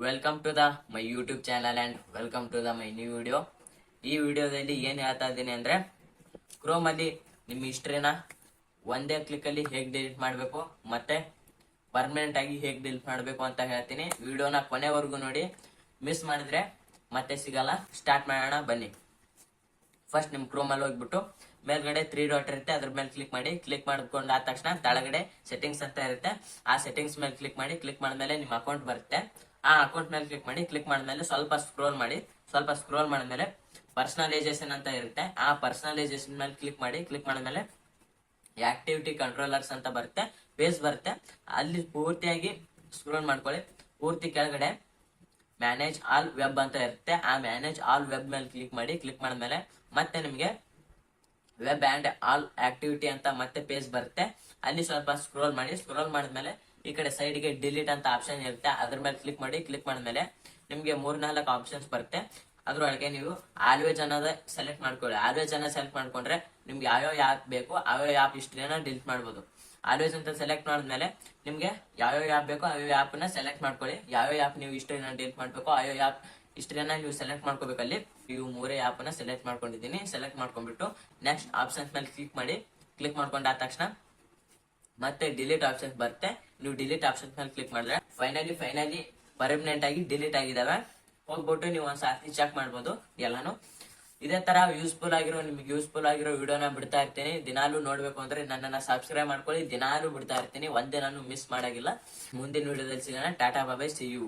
Welcome to the my YouTube channel and welcome to the my new video. ಈ ವಿಡಿಯೋದಲ್ಲಿ ಏನ್ ಹೇಳ್ತಾ ಇದ್ದೀನಿ ಅಂದ್ರೆ, ಕ್ರೋಮ್ ಅಲ್ಲಿ ನಿಮ್ಮ ಹಿಸ್ಟ್ರಿನ ಒಂದೇ ಕ್ಲಿಕ್ ಅಲ್ಲಿ ಹೇಗೆ ಡಿಲೀಟ್ ಮಾಡಬೇಕು ಮತ್ತೆ ಪರ್ಮನೆಂಟ್ ಆಗಿ ಹೇಗೆ ಡಿಲೀಟ್ ಮಾಡಬೇಕು ಅಂತ ಹೇಳ್ತೀನಿ. ವಿಡಿಯೋನ ಕೊನೆವರೆಗೂ ನೋಡಿ, ಮಿಸ್ ಮಾಡಿದ್ರೆ ಮತ್ತೆ ಸಿಗಲ್ಲ. ಸ್ಟಾರ್ಟ್ ಮಾಡೋಣ ಬನ್ನಿ. ಫಸ್ಟ್ ನಿಮ್ ಕ್ರೋಮ್ ಅಲ್ಲಿ ಹೋಗ್ಬಿಟ್ಟು ಮೇಲ್ಗಡೆ 3 ಡಾಟ್ ಇರುತ್ತೆ, ಅದ್ರ ಮೇಲೆ ಕ್ಲಿಕ್ ಮಾಡಿ. ಕ್ಲಿಕ್ ಮಾಡ್ಕೊಂಡು ಆದ ತಕ್ಷಣ ಕೆಳಗಡೆ ಸೆಟ್ಟಿಂಗ್ಸ್ ಅಂತ ಇರುತ್ತೆ, ಆ ಸೆಟ್ಟಿಂಗ್ಸ್ ಮೇಲೆ ಕ್ಲಿಕ್ ಮಾಡಿ. ಕ್ಲಿಕ್ ಮಾಡಿದ್ಮೇಲೆ ನಿಮ್ಮ ಅಕೌಂಟ್ ಬರುತ್ತೆ, ಆ ಅಕೌಂಟ್ ಮೇಲೆ ಕ್ಲಿಕ್ ಮಾಡಿ. ಕ್ಲಿಕ್ ಮಾಡಿದ್ಮೇಲೆ ಸ್ವಲ್ಪ ಸ್ಕ್ರೋಲ್ ಮಾಡಿ. ಸ್ವಲ್ಪ ಸ್ಕ್ರೋಲ್ ಮಾಡಿದ್ಮೇಲೆ ಪರ್ಸನಲೈಸೇಷನ್ ಅಂತ ಇರುತ್ತೆ, ಆ ಪರ್ಸನಲೈಸೇಷನ್ ಮೇಲೆ ಕ್ಲಿಕ್ ಮಾಡಿ. ಕ್ಲಿಕ್ ಮಾಡಿದ್ಮೇಲೆ ಆಕ್ಟಿವಿಟಿ ಕಂಟ್ರೋಲರ್ಸ್ ಅಂತ ಬರುತ್ತೆ, ಪೇಜ್ ಬರುತ್ತೆ. ಅಲ್ಲಿ ಪೂರ್ತಿಯಾಗಿ ಸ್ಕ್ರೋಲ್ ಮಾಡ್ಕೊಳ್ಳಿ. ಪೂರ್ತಿ ಕೆಳಗಡೆ ಮ್ಯಾನೇಜ್ ಆಲ್ ವೆಬ್ ಅಂತ ಇರುತ್ತೆ, ಆ ಮ್ಯಾನೇಜ್ ಆಲ್ ವೆಬ್ ಮೇಲೆ ಕ್ಲಿಕ್ ಮಾಡಿ. ಕ್ಲಿಕ್ ಮಾಡಿದ್ಮೇಲೆ ಮತ್ತೆ ನಿಮಗೆ ವೆಬ್ ಅಂಡ್ ಆಲ್ ಆಕ್ಟಿವಿಟಿ ಅಂತ ಮತ್ತೆ ಪೇಜ್ ಬರುತ್ತೆ, ಅಲ್ಲಿ ಸ್ವಲ್ಪ ಸ್ಕ್ರೋಲ್ ಮಾಡಿ. ಸ್ಕ್ರೋಲ್ ಮಾಡಿದ್ಮೇಲೆ ಈ ಕಡೆ ಸೈಡ್ ಗೆ ಡಿಲೀಟ್ ಅಂತ ಆಪ್ಷನ್ ಇರುತ್ತೆ, ಅದ್ರ ಮೇಲೆ ಕ್ಲಿಕ್ ಮಾಡಿ. ಕ್ಲಿಕ್ ಮಾಡಿದ್ಮೇಲೆ ನಿಮ್ಗೆ 3-4 ಆಪ್ಷನ್ಸ್ ಬರುತ್ತೆ. ಅದ್ರೊಳಗೆ ನೀವು ಆಲ್ವೇಜ್ ಅನ್ನೋದ ಸೆಲೆಕ್ಟ್ ಮಾಡ್ಕೊಳ್ಳಿ. ಆಲ್ವೇಜ್ ಅನ್ನ ಸೆಲೆಕ್ಟ್ ಮಾಡ್ಕೊಂಡ್ರೆ ನಿಮ್ಗೆ ಯಾವ್ಯಾವ ಆಪ್ ಬೇಕು ಯಾವ್ಯಾವ ಆಪ್ ಹಿಸ್ಟ್ರಿನ ಡಿಲೀಟ್ ಮಾಡ್ಬೋದು. ಆಲ್ವೇಜ್ ಅಂತ ಸೆಲೆಕ್ಟ್ ಮಾಡಿದ್ಮೇಲೆ ನಿಮ್ಗೆ ಯಾವ್ಯಾವ ಆಪ್ ಬೇಕೋ ಯಾವ್ಯಾವ ಆಪ್ ನ ಸೆಲೆಕ್ಟ್ ಮಾಡ್ಕೊಳ್ಳಿ. ಯಾವ್ಯಾವ ಆಪ್ ನೀವು ಹಿಸ್ಟ್ರಿನ ಡಿಲೀಟ್ ಮಾಡ್ಬೇಕು ಯಾವ್ಯಾವ ಆಪ್ ಹಿಸ್ಟ್ರಿನ ನೀವು ಸೆಲೆಕ್ಟ್ ಮಾಡ್ಕೋಬೇಕು. ಅಲ್ಲಿ ಇವು 3 ಆಪ್ ನ ಸೆಲೆಕ್ಟ್ ಮಾಡ್ಕೊಂಡಿದ್ದೀನಿ. ಸೆಲೆಕ್ಟ್ ಮಾಡ್ಕೊಂಡ್ಬಿಟ್ಟು ನೆಕ್ಸ್ಟ್ ಆಪ್ಷನ್ಸ್ ಮೇಲೆ ಕ್ಲಿಕ್ ಮಾಡಿ. ಕ್ಲಿಕ್ ಮಾಡ್ಕೊಂಡಾದ ತಕ್ಷಣ ಮತ್ತೆ ಡಿಲೀಟ್ ಆಪ್ಷನ್ಸ್ ಬರುತ್ತೆ, ನೀವು ಡಿಲೀಟ್ ಆಪ್ಷನ್ಸ್ ಮೇಲೆ ಕ್ಲಿಕ್ ಮಾಡಿದ್ರೆ ಫೈನಲಿ ಪರ್ಮನೆಂಟ್ ಆಗಿ ಡಿಲೀಟ್ ಆಗಿದಾವೆ. ಹೋಗ್ಬಿಟ್ಟು ನೀವು ಒಂದ್ಸಾರಿ ಚೆಕ್ ಮಾಡ್ಬೋದು ಎಲ್ಲಾನು. ಇದೇ ತರ ನಿಮ್ಗೆ ಯೂಸ್ಫುಲ್ ಆಗಿರೋ ವಿಡಿಯೋನ ಬಿಡ್ತಾ ಇರ್ತೀನಿ. ದಿನಾಲು ನೋಡ್ಬೇಕು ಅಂದ್ರೆ ನನ್ನನ್ನ ಸಬ್ಸ್ಕ್ರೈಬ್ ಮಾಡ್ಕೊಳ್ಳಿ. ದಿನಾಲು ಬಿಡ್ತಾ ಇರ್ತೀನಿ, ಒಂದಿನಾನು ಮಿಸ್ ಮಾಡಾಗಿಲ್ಲ. ಮುಂದಿನ ವಿಡಿಯೋದಲ್ಲಿ ಸಿಗೋಣ. ಟಾಟಾ ಬಾಯ್, ಸಿ ಯು.